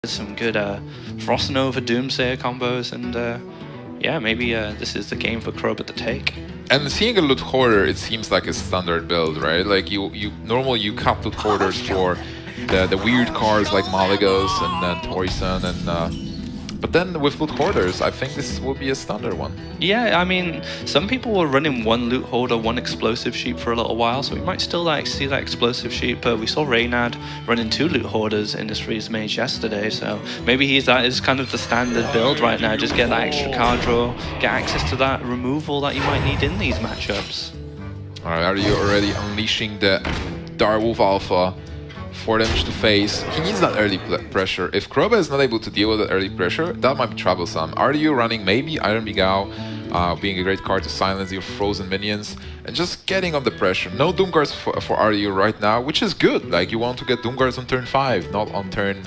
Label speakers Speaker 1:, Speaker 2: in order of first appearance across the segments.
Speaker 1: with some good Frost Nova Doomsayer combos, and yeah, maybe this is the game for Kroba to take.
Speaker 2: And seeing a loot hoarder, it seems like a standard build, right? Like normally you cut loot hoarders for the weird cards like Malagos and then Poison and but then with loot hoarders, I think this will be a standard one.
Speaker 1: Yeah, I mean, some people were running one loot hoarder, one explosive sheep for a little while, so we might still like see that explosive sheep. We saw Reynad running 2 loot hoarders in his freeze mage yesterday, so maybe that is kind of the standard build right now. Just get that extra card draw, get access to that removal that you might need in these matchups.
Speaker 2: All right, are you already unleashing the Direwolf Alpha? 4 damage to face. He needs that early pressure. If Kroba is not able to deal with that early pressure, that might be troublesome. RDU running maybe Iron Bigao, being a great card to silence your frozen minions, and just getting up the pressure. No Doomguards for RDU right now, which is good. Like, you want to get Doomguards on turn 5, not on turn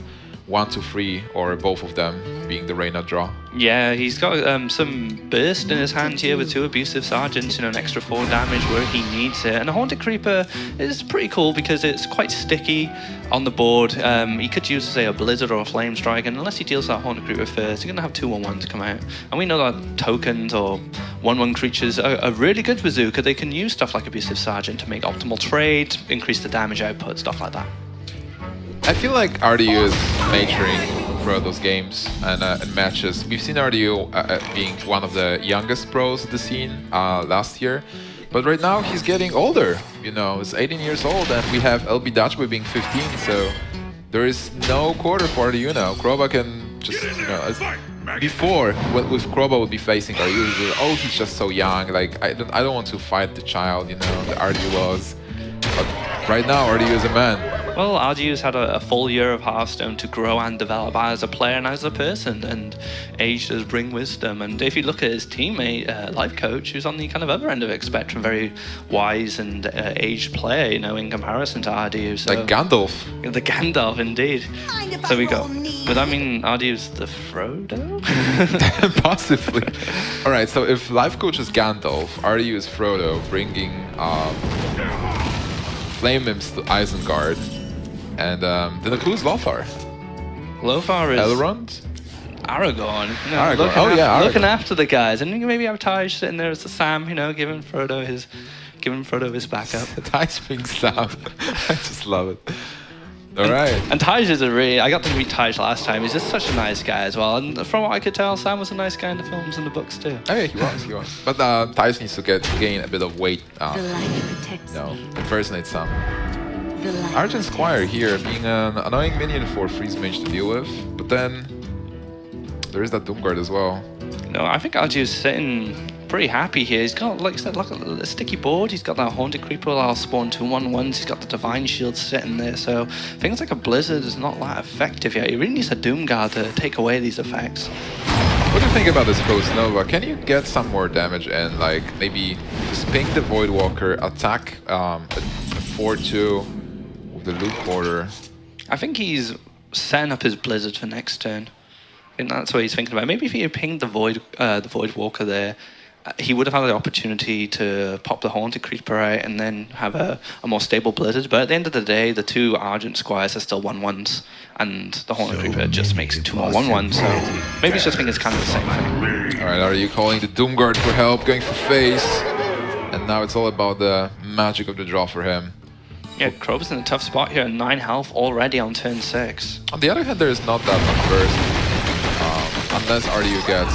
Speaker 2: 1 to 3, or both of them being the Reyna draw.
Speaker 1: Yeah, he's got some burst in his hand here with 2 Abusive Sergeants, you know, an extra 4 damage where he needs it. And a Haunted Creeper is pretty cool because it's quite sticky on the board. He could use, say, a Blizzard or a Flame Strike, and unless he deals that Haunted Creeper first, you're going to have 2/1/1s come out. And we know that tokens or 1/1 creatures are really good with Zuka. They can use stuff like Abusive Sergeant to make optimal trade, increase the damage output, stuff like that.
Speaker 2: I feel like RDU is maturing throughout those games and matches. We've seen RDU being one of the youngest pros of the scene last year, but right now he's getting older. You know, he's 18 years old, and we have LB Dutchboy being 15, so there is no quarter for RDU now. Kroba can just, you know, before with Kroba would be facing RDU, oh, he's just so young. Like I don't want to fight the child, you know, the RDU was. But right now, RDU is a man.
Speaker 1: Well, RDU's had a full year of Hearthstone to grow and develop as a player and as a person, and age does bring wisdom. And if you look at his teammate, Life Coach, who's on the kind of other end of the spectrum, very wise and aged player, you know, in comparison to RDU. So,
Speaker 2: like Gandalf.
Speaker 1: The Gandalf, indeed. So we go. But I mean, RDU's the Frodo?
Speaker 2: Possibly. All right, so if Life Coach is Gandalf, RDU is Frodo, bringing Flame Imps to Isengard. And then the clue is Lothar.
Speaker 1: Lothar is...
Speaker 2: Elrond?
Speaker 1: Aragorn. You know,
Speaker 2: Aragorn. Oh, yeah, Aragorn.
Speaker 1: Looking after the guys. And you can maybe have Taj sitting there as the Sam, you know, giving Frodo his backup.
Speaker 2: Taj being Sam. I just love it. All right.
Speaker 1: And Taj is I got to meet Taj last time. He's just such a nice guy as well. And from what I could tell, Sam was a nice guy in the films and the books too.
Speaker 2: Oh yeah, he was. But Taj needs to gain a bit of weight. Impersonate Sam. Argent Squire here being an annoying minion for Freeze Mage to deal with. But then there is that Doomguard as well.
Speaker 1: No, I think RDU's sitting pretty happy here. He's got, like I said, a sticky board. He's got that Haunted Creeper that'll spawn 2/1/1s. He's got the Divine Shield sitting there. So things like a Blizzard is not that effective yet. He really needs a Doomguard to take away these effects.
Speaker 2: What do you think about this Post Nova? Can you get some more damage and like maybe just ping the Voidwalker, attack a 4/2 with the Loot Hoarder?
Speaker 1: I think he's setting up his Blizzard for next turn. I think that's what he's thinking about. Maybe if he pinged the Voidwalker there, he would have had the opportunity to pop the Haunted Creeper out and then have a more stable Blizzard. But at the end of the day, the 2 Argent Squires are still 1/1s, and the Haunted Creeper just makes 2 more 1/1s. So maybe he's just thinking it's kind of the same thing.
Speaker 2: All right, are you calling the Doomguard for help, going for face? And now it's all about the magic of the draw for him.
Speaker 1: Yeah, Kroba's in a tough spot here, 9 health already on turn 6.
Speaker 2: On the other hand, there is not that much burst, unless RDU gets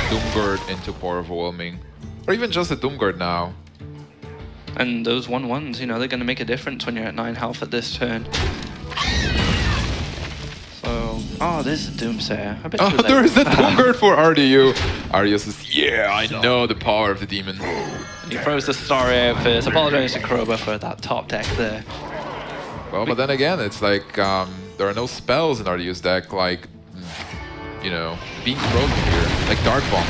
Speaker 2: Doomguard into Power Overwhelming, or even just a Doomguard now.
Speaker 1: And those 1/1s, you know, they're going to make a difference when you're at 9 health at this turn. So, oh, there's a Doomsayer. A bit too late.
Speaker 2: There is a Doomguard for RDU. RDU says, yeah, I know the power of the demon.
Speaker 1: He throws the story out first. Apologize to Kroba for that top deck there.
Speaker 2: Well, but then again, it's like there are no spells in RDU's deck, like, you know, being frozen here, like Dark Bomb.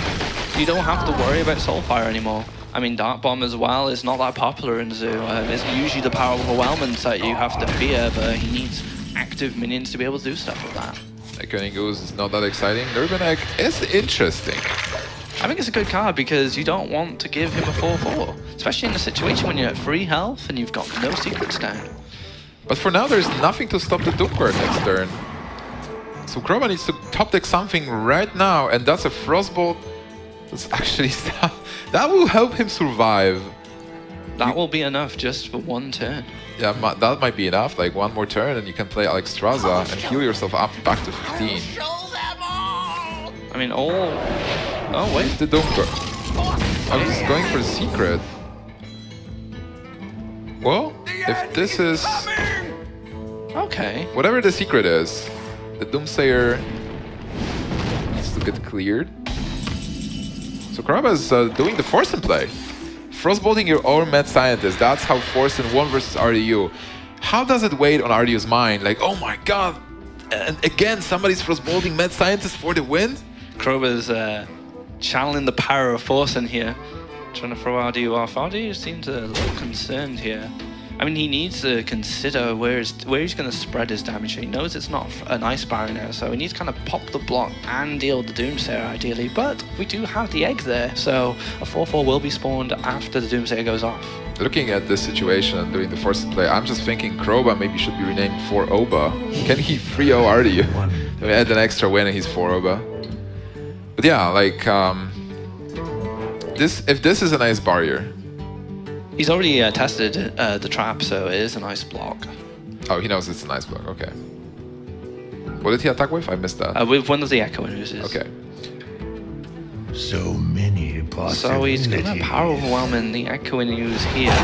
Speaker 1: You don't have to worry about Soulfire anymore. I mean, Dark Bomb as well is not that popular in Zoo. It's usually the power overwhelmance that you have to fear, but he needs active minions to be able to do stuff with that.
Speaker 2: Echoing Goose is not that exciting. Urban is interesting.
Speaker 1: I think it's a good card because you don't want to give him a 4/4, especially in a situation when you're at 3 health and you've got no secrets down.
Speaker 2: But for now, there's nothing to stop the Doomguard next turn. So Kroba needs to top deck something right now, and that's a Frostbolt. That's actually that will help him survive.
Speaker 1: That will be enough just for one turn.
Speaker 2: Yeah, that might be enough. Like one more turn, and you can play Alexstrasza and heal yourself up back to 15.
Speaker 1: I mean, oh wait.
Speaker 2: The Doomguard. I was going for the secret. Well, if this is
Speaker 1: okay,
Speaker 2: whatever the secret is, the Doomsayer needs to get cleared. So Kroba is doing the Force in play. Frostbolting your own mad scientist. That's how Force in 1 versus RDU. How does it weigh on RDU's mind? Like, oh my god, and again somebody's Frostbolting mad scientist for the win?
Speaker 1: Kroba's channeling the power of Force in here, trying to throw RDU off. RDU seems a little concerned here. I mean, he needs to consider where he's going to spread his damage. He knows it's not an Ice Barrier now, so he needs to kind of pop the block and deal the Doomsayer ideally. But we do have the egg there, so a 4/4 will be spawned after the Doomsayer goes off.
Speaker 2: Looking at this situation and doing the Force play, I'm just thinking Kroba maybe should be renamed 4-Oba. Can he 3-0 RDU? We add an extra win and he's 4-Oba. But yeah, like if this is an Ice Barrier.
Speaker 1: He's already tested the trap, so it is an ice block.
Speaker 2: Oh, he knows it's an ice block, okay. What did he attack with? I missed that.
Speaker 1: With one of the Echo Oozes.
Speaker 2: Okay.
Speaker 3: So many possibilities.
Speaker 1: So he's going to power overwhelming the Echo Ooze here.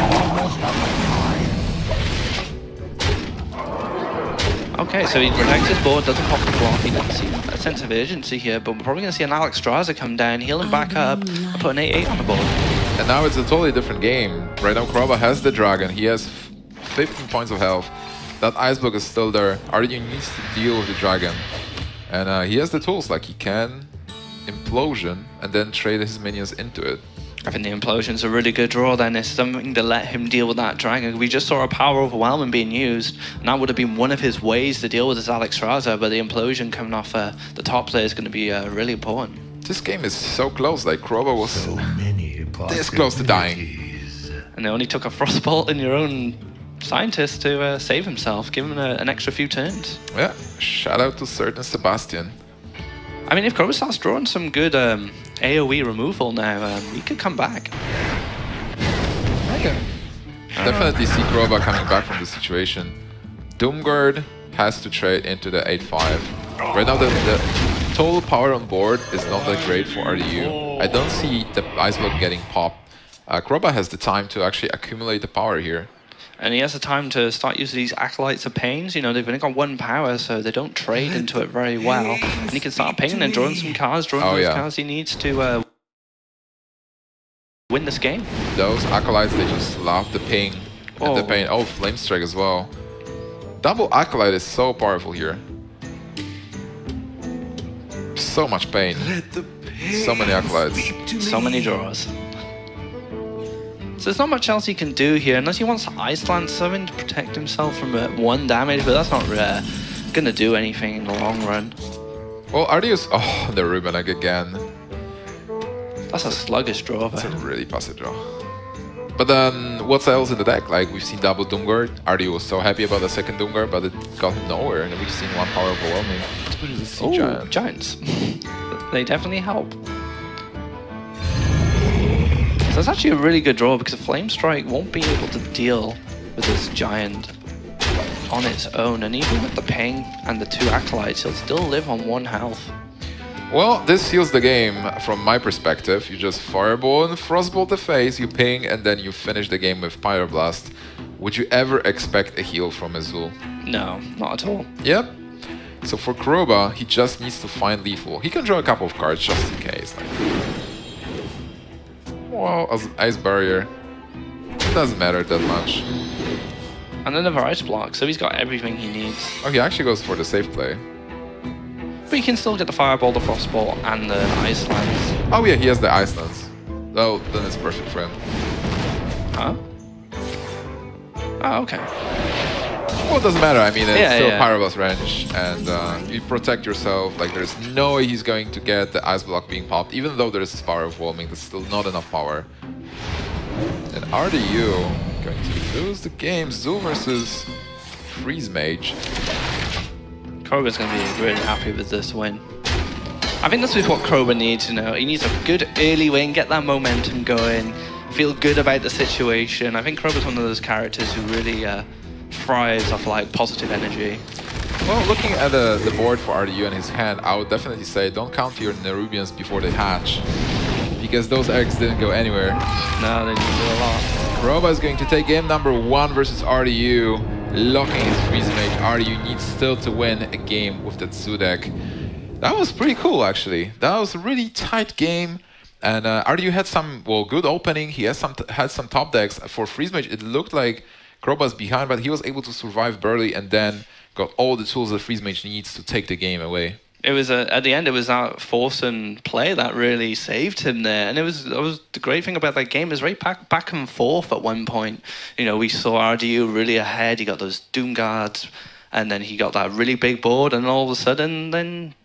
Speaker 1: Okay, so he protects his board, doesn't pop the block. He doesn't see a sense of urgency here, but we're probably going to see an Alexstrasza come down, heal him back up, and put an 8/8 on the board.
Speaker 2: And now it's a totally different game. Right now Kroba has the dragon, he has 15 points of health. That ice block is still there. RDU needs to deal with the dragon. And he has the tools, like he can implosion and then trade his minions into it.
Speaker 1: I think the implosion's a really good draw then. It's something to let him deal with that dragon. We just saw a power overwhelming being used, and that would have been one of his ways to deal with his Alexstrasza, but the implosion coming off the top player is going to be really important.
Speaker 2: This game is so close, like Kroba was
Speaker 3: So many
Speaker 2: this close to dying.
Speaker 1: And it only took a Frostbolt in your own scientist to save himself, give him an extra few turns.
Speaker 2: Yeah, shout out to certain Sebastian.
Speaker 1: I mean, if Kroba starts drawing some good AoE removal now, he could come back.
Speaker 2: Definitely see Kroba coming back from this situation. Doomguard has to trade into the 8/5. Right now the total power on board is not that great for RDU. I don't see the ice block getting popped. Kroba has the time to actually accumulate the power here.
Speaker 1: And he has the time to start using these Acolytes of Pains. You know, they've only got 1 power, so they don't trade into it very well. And he can start pinging and drawing some cards, drawing those cards he needs to win this game.
Speaker 2: Those Acolytes, they just love the ping and the pain. Oh, Flame Strike as well. Double Acolyte is so powerful here. So much pain. So many Acolytes.
Speaker 1: So many draws. So there's not much else he can do here, unless he wants to Iceland something to protect himself from 1 damage, but that's not going to do anything in the long run.
Speaker 2: Well, RDU's... Oh, the Ruben Egg again.
Speaker 1: That's a sluggish draw.
Speaker 2: It's a really passive draw. But then, what's else in the deck? Like, we've seen double Doomguard. RDU was so happy about the second Doomguard, but it got him nowhere, and we've seen 1 power overwhelming.
Speaker 1: Oh, Giants. They definitely help. So it's actually a really good draw because a Flame Strike won't be able to deal with this Giant on its own, and even with the ping and the 2 Acolytes, he'll still live on 1 health.
Speaker 2: Well, this seals the game from my perspective. You just Fireball and Frostbolt the face, you ping, and then you finish the game with Pyroblast. Would you ever expect a heal from Azul?
Speaker 1: No, not at all.
Speaker 2: Yep. So for Kroba, he just needs to find lethal. He can draw a couple of cards just in case. Like, well, as Ice Barrier, it doesn't matter that much.
Speaker 1: And another Ice Block, so he's got everything he needs.
Speaker 2: Oh, he actually goes for the safe play.
Speaker 1: But he can still get the Fireball, the Frostbolt, and the Icelands.
Speaker 2: Oh yeah, he has the Icelands. Oh, then it's perfect for him.
Speaker 1: Huh? Oh, okay.
Speaker 2: Well, it doesn't matter. I mean, it's still Pyroblast range, and you protect yourself. Like, there's no way he's going to get the Ice Block being popped, even though there is power overwhelming. That's still not enough power. And RDU going to lose the game. Zoo versus Freeze Mage.
Speaker 1: Kroba's going to be really happy with this win. I think this is what Kroba needs, you know. He needs a good early win, get that momentum going, feel good about the situation. I think Kroba's one of those characters who really thrives off like positive energy.
Speaker 2: Well, looking at the board for RDU and his hand, I would definitely say don't count your Nerubians before they hatch, because those eggs didn't go anywhere.
Speaker 1: No, they didn't do a lot.
Speaker 2: Kroba is going to take game number 1 versus RDU, locking his Freeze Mage. RDU needs still to win a game with that Sudek. That was pretty cool, actually. That was a really tight game. And RDU had some, well, good opening. He has had some top decks. For Freeze Mage, it looked like Kroba's behind, but he was able to survive Burley and then got all the tools that Freeze Mage needs to take the game away.
Speaker 1: It was at the end. It was that force and play that really saved him there, and it was the great thing about that game is right back and forth. At one point, you know, we saw RDU really ahead. He got those Doom Guards, and then he got that really big board, and all of a sudden, then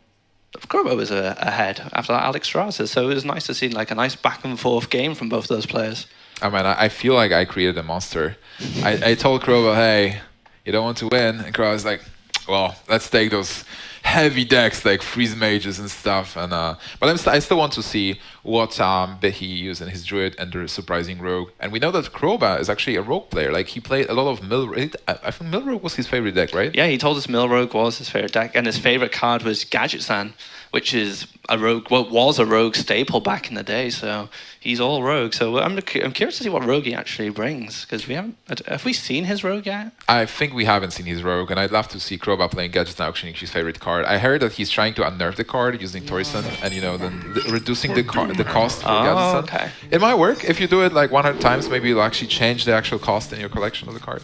Speaker 1: Kroba was ahead after that Alex Strasser. So it was nice to see like a nice back and forth game from both those players.
Speaker 2: I mean, I feel like I created a monster. I told Kroba, hey, you don't want to win, and Kroba was like, well, let's take those heavy decks like Freeze Mages and stuff. And but I still want to see what bit he used in his Druid and the surprising Rogue. And we know that Kroba is actually a Rogue player. Like he played a lot of Mill. I think Mill Rogue was his favorite deck, right?
Speaker 1: Yeah, he told us Mill Rogue was his favorite deck, and his favorite card was Gadget-san, which is a Rogue. Well, was a Rogue staple back in the day. So he's all Rogue. So I'm curious to see what Rogue he actually brings, because have we seen his Rogue yet?
Speaker 2: I think we haven't seen his Rogue, and I'd love to see Kroba playing Gadget-san, auctioning his favorite card. I heard that he's trying to unnerf the card using Torison, and you know, then reducing the cost for Gadget-san.
Speaker 1: Okay.
Speaker 2: It might work if you do it like 100 times. Maybe it'll actually change the actual cost in your collection of the card.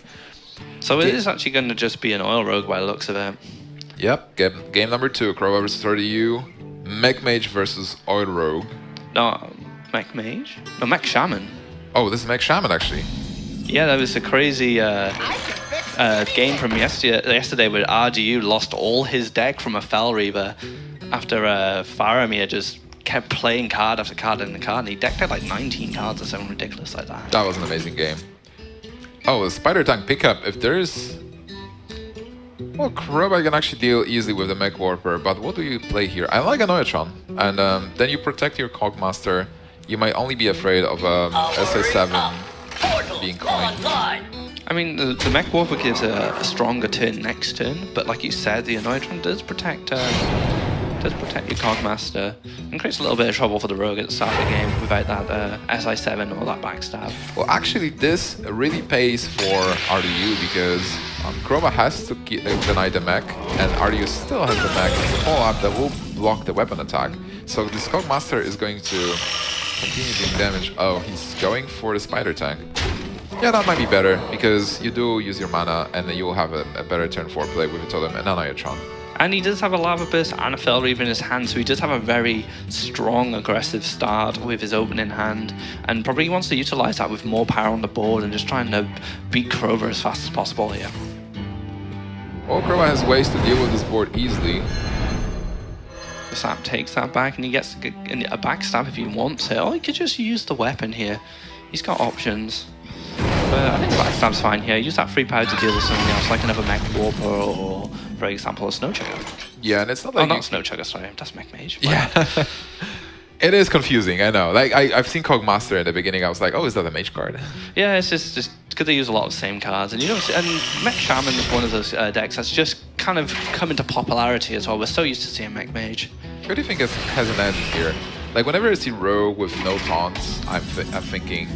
Speaker 1: So it is actually going to just be an oil Rogue by the looks of it.
Speaker 2: Yep. Game number 2, Kroba versus RDU. Mech Mage versus Oil Rogue.
Speaker 1: No, Mech Mage? No, Mech Shaman.
Speaker 2: Oh, this is Mech Shaman, actually.
Speaker 1: Yeah, that was a crazy game from yesterday where RDU lost all his deck from a Fel Reaver after Faramir just kept playing card after card in the card, and he decked out like 19 cards or something ridiculous like that.
Speaker 2: That was an amazing game. Oh, a Spider Tank pickup. If there's... Well, Kroba can actually deal easily with the Mech Warper, but what do you play here? I like a Noyatron, and then you protect your Cogmaster. You might only be afraid of SA7 being coined.
Speaker 1: I mean, the Mech Warper gives a stronger turn next turn, but like you said, the Noyatron does protect your Cogmaster and creates a little bit of trouble for the Rogue at the start of the game without that SI7 or that backstab.
Speaker 2: Well, actually, this really pays for RDU because Kroba has to deny the mech, and RDU still has the mech follow-up that will block the weapon attack. So this Cogmaster is going to continue doing damage. Oh, he's going for the Spider Tank. Yeah, that might be better, because you do use your mana, and then you will have a better turn 4 play with a Totem and Noyatron.
Speaker 1: And he does have a Lava Burst and a Fel Reaver in his hand, so he does have a very strong, aggressive start with his opening hand, and probably wants to utilize that with more power on the board and just trying to beat Kroba as fast as possible here.
Speaker 2: Well, Kroba has ways to deal with this board easily.
Speaker 1: The Sap takes that back, and he gets a backstab if he wants it. Or he could just use the weapon here. He's got options. But I think backstab's fine here. Use that free power to deal with something else, like another Mech Warper or, for example, a Snow Chugger.
Speaker 2: Yeah, and it's not like...
Speaker 1: Oh, not Snow Chugger, sorry. That's Mech Mage.
Speaker 2: Yeah. It is confusing, I know. Like, I've seen Cogmaster in the beginning, I was like, oh, is that a Mage card?
Speaker 1: Yeah, it's just because they use a lot of the same cards. And you know, and Mech Shaman is one of those decks that's just kind of come into popularity as well. We're so used to seeing Mech Mage.
Speaker 2: What do you think has an edge here? Like, whenever I see Rogue with no taunts, I'm thinking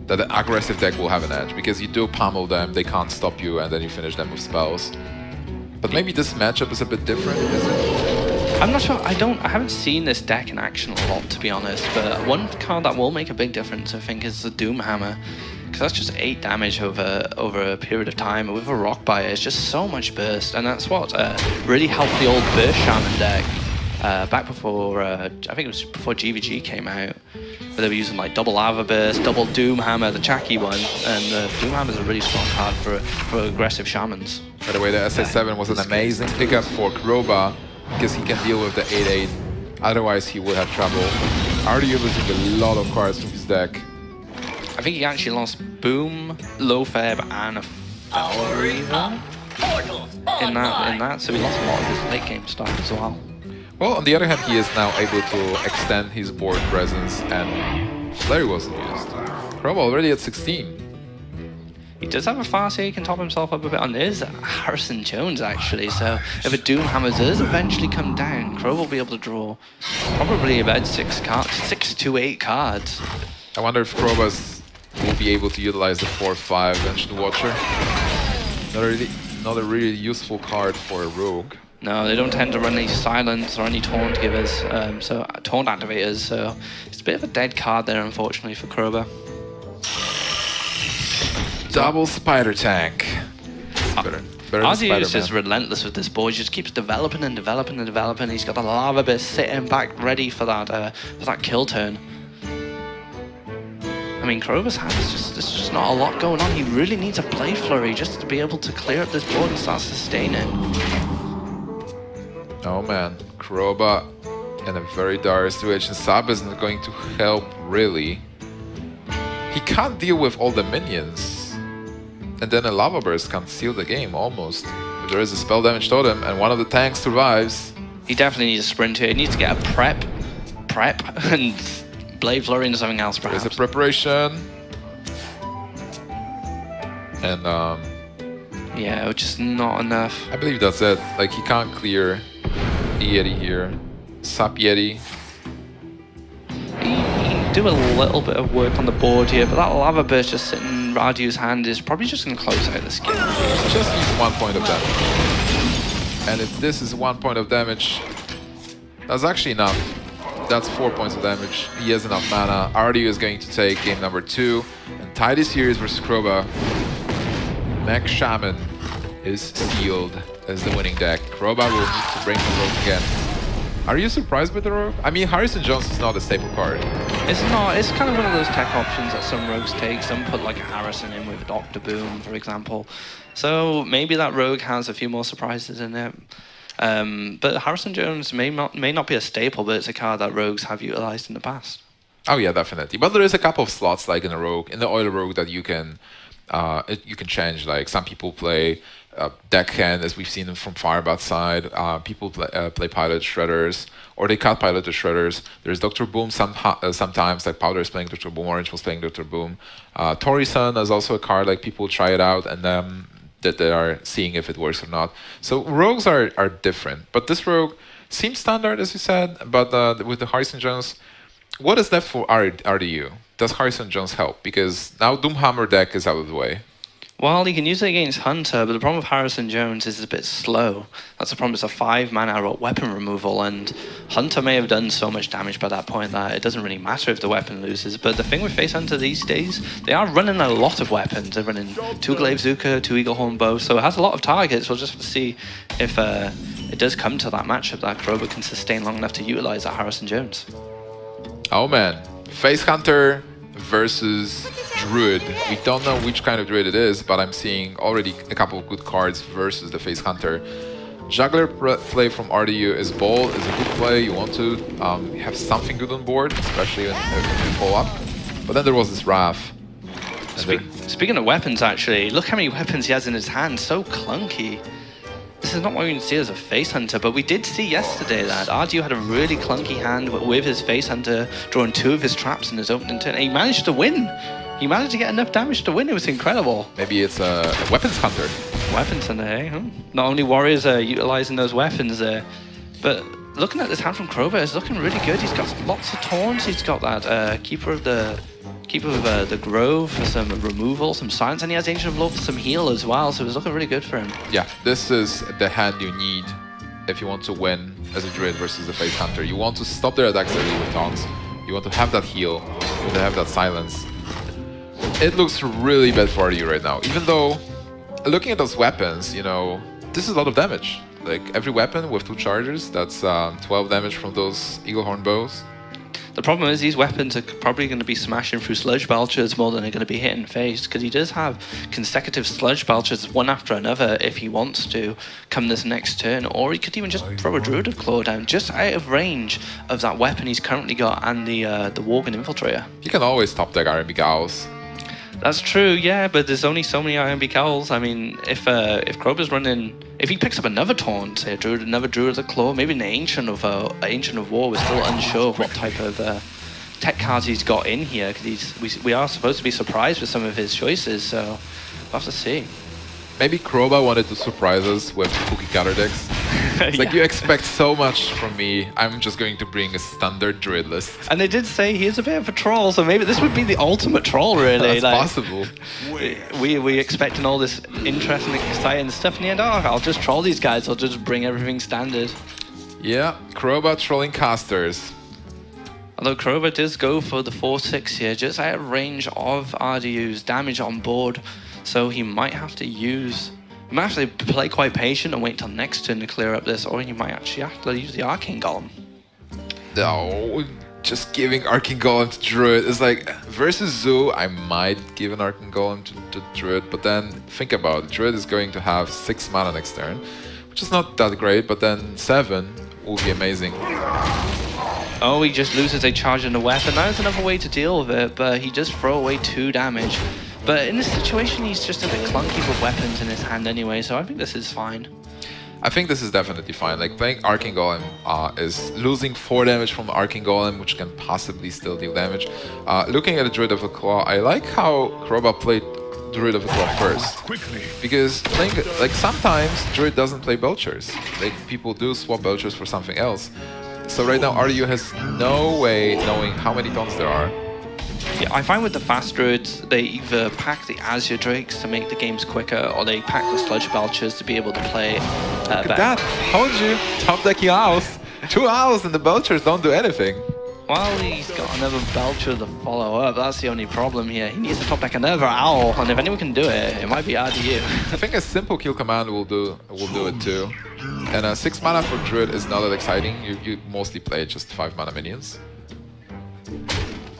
Speaker 2: that the aggressive deck will have an edge, because you do pummel them, they can't stop you, and then you finish them with spells. But maybe this matchup is a bit different, is it?
Speaker 1: I'm not sure. I haven't seen this deck in action a lot, to be honest. But one card that will make a big difference, I think, is the Doom Hammer, because that's just 8 damage over a period of time. And with a Rock Buyer, it's just so much burst, and that's what really helped the old Burst Shaman deck back before. I think it was before GVG came out. But they were using like double Lava Burst, double Doom Hammer, the Chacky one, and Doom Hammer is a really strong card for aggressive Shamans.
Speaker 2: By the way, the SA7 was an amazing pickup for Kroba, because he can deal with the 8/8. Otherwise, he would have trouble. RDU losing a lot of cards from his deck.
Speaker 1: I think he actually lost Boom, Low Feb, and a Fel Reaver. in that, so he lost a lot of his late game stuff as well.
Speaker 2: Well, on the other hand, he is now able to extend his board presence, and Flurry wasn't used. Kroba already at 16.
Speaker 1: He does have a Farseer, he can top himself up a bit on this. Harrison Jones, actually, so if a Doomhammer does eventually come down, Kroba will be able to draw probably about 6 to 8 cards.
Speaker 2: I wonder if Kroba will be able to utilize the 4/5 Ancient Watcher. Not a really useful card for a rogue.
Speaker 1: No, they don't tend to run any silence or any taunt givers, so taunt activators, so it's a bit of a dead card there, unfortunately, for Kroba.
Speaker 2: Double Spider Tank. Better than
Speaker 1: RDU is
Speaker 2: Spider-Man.
Speaker 1: just relentless with this board. He just keeps developing and developing and developing. He's got the Lava Beast sitting back ready for that kill turn. I mean, Kroba's hand is there's just not a lot going on. He really needs a Blade Flurry just to be able to clear up this board and start sustaining.
Speaker 2: Oh man, Kroba in a very dire situation. Sab isn't going to help really. He can't deal with all the minions. And then a Lava Burst can seal the game almost. But there is a spell damage totem and one of the tanks survives.
Speaker 1: He definitely needs a sprint here. He needs to get a prep, and Blade Flurry into something else perhaps.
Speaker 2: There's a preparation. And
Speaker 1: yeah, which is not enough.
Speaker 2: I believe that's it. Like, he can't clear the Yeti here. Sap Yeti.
Speaker 1: He can do a little bit of work on the board here, but that Lava Burst just sitting in Radio's hand is probably just going to close out this game.
Speaker 2: Just needs 1 point of damage. And if this is 1 point of damage, that's actually enough. That's 4 points of damage. He has enough mana. RDU is going to take game number 2 and tie this series versus Kroba. Mech Shaman is sealed as the winning deck. Kroba will need to bring the Rogue again. Are you surprised with the Rogue? I mean, Harrison Jones is not a staple card.
Speaker 1: It's not. It's kind of one of those tech options that some rogues take. Some put like a Harrison in with a Dr. Boom, for example. So maybe that rogue has a few more surprises in it. But Harrison Jones may not be a staple, but it's a card that rogues have utilized in the past.
Speaker 2: Oh yeah, definitely. But there is a couple of slots like in a Rogue, in the Oil Rogue, that you can change. Like some people play Deckhand, as we've seen from Firebat side. People play Pilot Shredders, or they cut Pilot to Shredders. There's Dr. Boom sometimes, like Powder is playing Dr. Boom, Orange was playing Dr. Boom. Tori-san is also a card, like people try it out and that they are seeing if it works or not. So rogues are different, but this rogue seems standard, as you said, but with the Harrison Jones, what is left for RDU? Does Harrison Jones help? Because now Doomhammer deck is out of the way.
Speaker 1: Well, you can use it against Hunter, but the problem with Harrison Jones is it's a bit slow. That's the problem. It's a 5-mana weapon removal, and Hunter may have done so much damage by that point that it doesn't really matter if the weapon loses. But the thing with Face Hunter these days, they are running a lot of weapons. They're running 2 Glaive Zuka, 2 Eaglehorn Bow, so it has a lot of targets. We'll just have to see if it does come to that matchup that Kroba can sustain long enough to utilize that Harrison Jones.
Speaker 2: Oh man, Face Hunter versus Druid. We don't know which kind of Druid it is, but I'm seeing already a couple of good cards versus the Face Hunter. Juggler play from RDU is bold, is a good play. You want to have something good on board, especially when you pull up. But then there was this Wrath.
Speaker 1: Speaking of weapons, actually, look how many weapons he has in his hand. So clunky. This is not what we can see as a Face Hunter, but we did see yesterday that RDU had a really clunky hand with his Face Hunter, drawing 2 of his traps in his opening turn, and he managed to win. He managed to get enough damage to win. It was incredible.
Speaker 2: Maybe it's a Weapons Hunter.
Speaker 1: Weapons Hunter, eh? Not only warriors are utilizing those weapons there, but looking at this hand from Kroba, it's looking really good. He's got lots of taunts. He's got that Keeper of the Grove for some removal, some silence, and he has Ancient of Law for some heal as well, so it's looking really good for him.
Speaker 2: Yeah, this is the hand you need if you want to win as a Druid versus the Face Hunter. You want to stop their attacks early with taunts. You want to have that heal. You want to have that silence. It looks really bad for RDU right now, even though, looking at those weapons, you know, this is a lot of damage. Like, every weapon with 2 chargers, that's 12 damage from those Eaglehorn Bows.
Speaker 1: The problem is these weapons are probably going to be smashing through Sludge Belchers more than they're going to be hitting face, because he does have consecutive Sludge Belchers one after another if he wants to come this next turn, or he could even just throw a Druid of Claw down just out of range of that weapon he's currently got and the Worgen Infiltrator.
Speaker 2: He can always top deck RMB Gauss.
Speaker 1: That's true, yeah, but there's only so many IMB Cowls. I mean, if Kroba's running, if he picks up another taunt, say another Druid of the Claw, maybe an Ancient of War, we're still unsure of what type of tech cards he's got in here, because we are supposed to be surprised with some of his choices, so we'll have to see.
Speaker 2: Maybe Kroba wanted to surprise us with cookie cutter decks. It's like, you expect so much from me, I'm just going to bring a standard Druid list.
Speaker 1: And they did say he is a bit of a troll, so maybe this would be the ultimate troll, really.
Speaker 2: That's possible.
Speaker 1: We expecting all this interesting, exciting stuff in the end. Oh, I'll just troll these guys, I'll just bring everything standard.
Speaker 2: Yeah, Kroba trolling casters.
Speaker 1: Although Kroba does go for the 4-6 here, just out of range of RDU's damage on board, so he might have to play quite patient and wait till next turn to clear up this, or he might actually have to use the Arcane Golem.
Speaker 2: No, just giving Arcane Golem to Druid is like, versus Zoo, I might give an Arcane Golem to Druid, but then think about it, Druid is going to have 6 mana next turn, which is not that great, but then 7 will be amazing.
Speaker 1: Oh, he just loses a charge and a weapon. That is another way to deal with it, but he does throw away 2 damage. But in this situation, he's just a bit clunky with weapons in his hand anyway, so I think this is fine.
Speaker 2: I think this is definitely fine. Like, playing Arcane Golem is losing 4 damage from the Arcane Golem, which can possibly still deal damage. Looking at the Druid of the Claw, I like how Kroba played Druid of the Claw first. Because like sometimes Druid doesn't play Belchers. Like, people do swap Belchers for something else. So right now RDU has no way knowing how many taunts there are.
Speaker 1: Yeah, I find with the fast Druids, they either pack the Azure Drakes to make the games quicker, or they pack the Sludge Belchers to be able to play
Speaker 2: Look at that! Told you! Top decking owls! 2 owls and the Belchers don't do anything.
Speaker 1: Well, he's got another Belcher to follow up. That's the only problem here. He needs to top deck another Owl, and if anyone can do it, it might be RDU.
Speaker 2: I think a simple kill command will do it too. And 6 mana for Druid is not that exciting. You mostly play just 5 mana minions.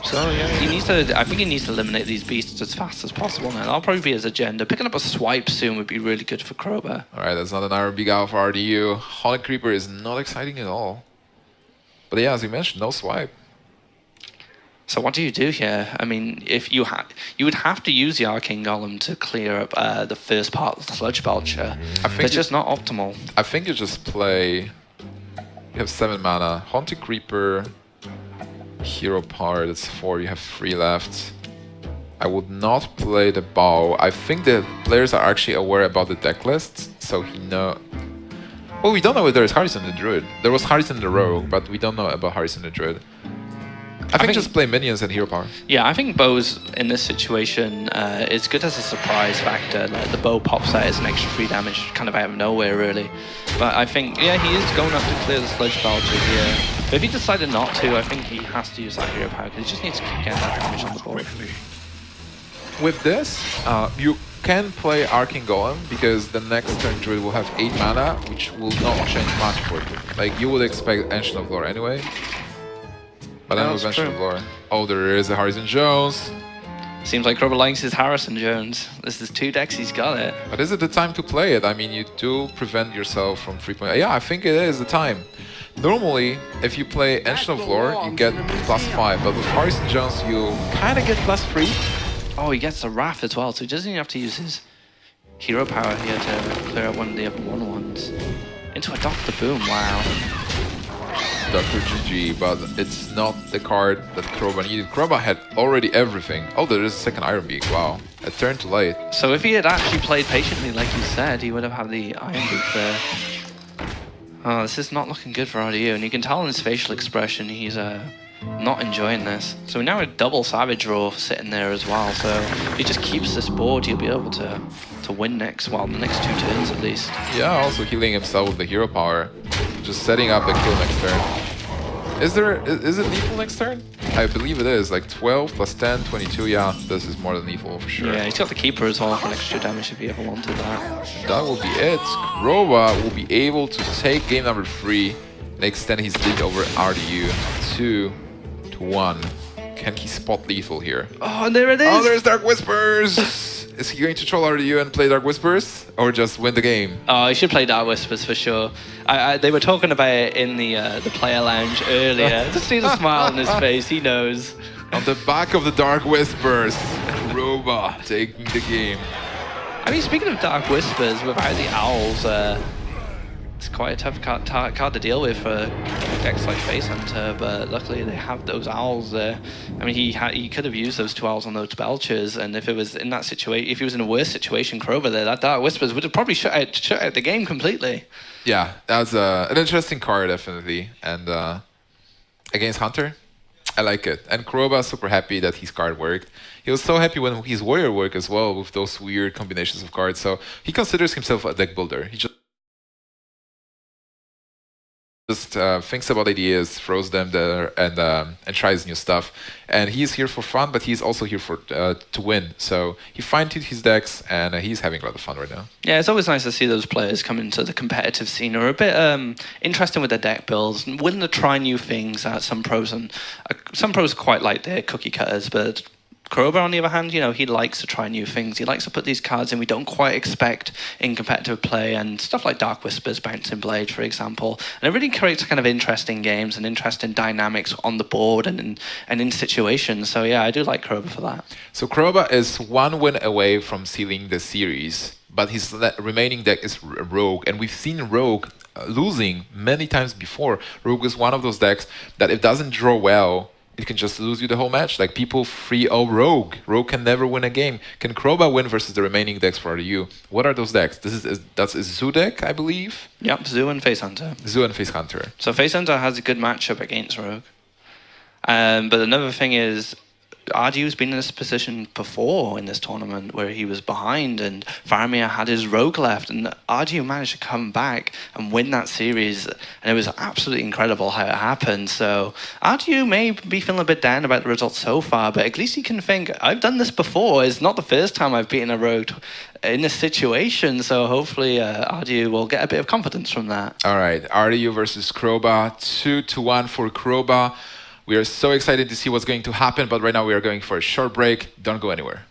Speaker 1: So yeah, I think he needs to eliminate these beasts as fast as possible now. That'll probably be his agenda. Picking up a swipe soon would be really good for Kroba.
Speaker 2: Alright, that's not an Iron Big Owl for RDU. Holly Creeper is not exciting at all. But yeah, as you mentioned, no swipe.
Speaker 1: So what do you do here? I mean, if you would have to use the Arcane Golem to clear up the first part of the Sludge Belcher. It's just not optimal.
Speaker 2: I think you just play... You have 7 mana. Haunted Creeper, Hero Power, that's 4, you have 3 left. I would not play the Bow. I think the players are actually aware about the deck lists, so he know... Well, we don't know if there is Harrison the Druid. There was Harrison the Rogue, but we don't know about Harrison the Druid. I think just play minions and hero power.
Speaker 1: Yeah, I think bows in this situation is good as a surprise factor. Like the bow pops out as an extra 3 damage, kind of out of nowhere, really. But I think, yeah, he is going up to clear the Sludge Belcher here. But if he decided not to, I think he has to use that hero power because he just needs to keep getting that damage on the board.
Speaker 2: With this, you can play Arcane Golem because the next turn Druid will have 8 mana, which will not change much for you. Like, you would expect Ancient of Lore anyway. But then with Ancient of Lore. Oh, there is a Harrison Jones.
Speaker 1: Seems like Kroba likes his Harrison Jones. This is 2 decks, he's got it.
Speaker 2: But is it the time to play it? I mean, you do prevent yourself from 3 Yeah, I think it is the time. Normally, if you play Ancient of Lore, you get +5. But with Harrison Jones, you kind of get +3.
Speaker 1: Oh, he gets the Wrath as well, so he doesn't even have to use his hero power here to clear up one of the other 1/1s. Into a Dr. Boom, wow.
Speaker 2: Dr. GG, but it's not the card that Kroba needed. Kroba had already everything. Oh, there is a second Iron Beak, wow. A turn too late.
Speaker 1: So if he had actually played patiently, like you said, he would have had the Iron Beak there. Oh, this is not looking good for RDU, and you can tell in his facial expression he's not enjoying this. So now a double Savage Roar sitting there as well, so if he just keeps this board, he'll be able to win next, well, the next 2 turns at least.
Speaker 2: Yeah, also healing himself with the hero power. Just setting up the kill next turn. Is it lethal next turn? I believe it is, like 12 plus 10, 22, yeah, this is more than lethal for sure.
Speaker 1: Yeah, he's got the Keeper as well for an extra damage if he ever wanted that.
Speaker 2: That will be it. Kroba will be able to take game number 3 and extend his lead over RDU 2-1. Can he spot lethal here?
Speaker 1: Oh, and there it is!
Speaker 2: Oh, there's Dark Whispers! Is he going to troll RDU and play Dark Whispers? Or just win the game?
Speaker 1: Oh, he should play Dark Whispers for sure. They were talking about it in the player lounge earlier. Just see the smile on his face, he knows.
Speaker 2: On the back of the Dark Whispers, Kroba taking the game.
Speaker 1: I mean, speaking of Dark Whispers, without the owls, it's quite a tough card to deal with for decks like Face Hunter, but luckily they have those owls there. I mean, he could have used those 2 owls on those Belchers, and if it was in that situation, if he was in a worse situation, Kroba there, that Dark Whispers would have probably shut out the game completely.
Speaker 2: Yeah, that was an interesting card, definitely. And against Hunter, I like it. And Kroba super happy that his card worked. He was so happy when his Warrior worked as well with those weird combinations of cards. So he considers himself a deck builder. He just thinks about ideas, throws them there, and tries new stuff. And he's here for fun, but he's also here for to win. So he fine-tuned his decks, and he's having a lot of fun right now.
Speaker 1: Yeah, it's always nice to see those players come into the competitive scene who are a bit interesting with their deck builds, and willing to try new things. Some pros quite like their cookie cutters, but Kroba, on the other hand, he likes to try new things. He likes to put these cards in we don't quite expect in competitive play, and stuff like Dark Whispers, Bouncing Blade, for example. And it really creates kind of interesting games and interesting dynamics on the board and in situations. So yeah, I do like Kroba for that.
Speaker 2: So Kroba is 1 win away from sealing the series, but his remaining deck is Rogue, and we've seen Rogue losing many times before. Rogue is one of those decks that if it doesn't draw well, it can just lose you the whole match. Like, people 3-0 Rogue. Rogue can never win a game. Can Kroba win versus the remaining decks for RDU? What are those decks? That's a Zoo deck, I believe?
Speaker 1: Yep, Zoo and Face Hunter.
Speaker 2: Zoo and Face Hunter.
Speaker 1: So Face Hunter has a good matchup against Rogue. But another thing is, RDU's been in this position before in this tournament where he was behind and Faramir had his Rogue left, and RDU managed to come back and win that series, and it was absolutely incredible how it happened. So RDU may be feeling a bit down about the results so far, but at least he can think, I've done this before. It's not the first time I've beaten a Rogue in this situation, so hopefully RDU will get a bit of confidence from that.
Speaker 2: All right, RDU versus Kroba, 2-1 for Kroba. We are so excited to see what's going to happen, but right now we are going for a short break. Don't go anywhere.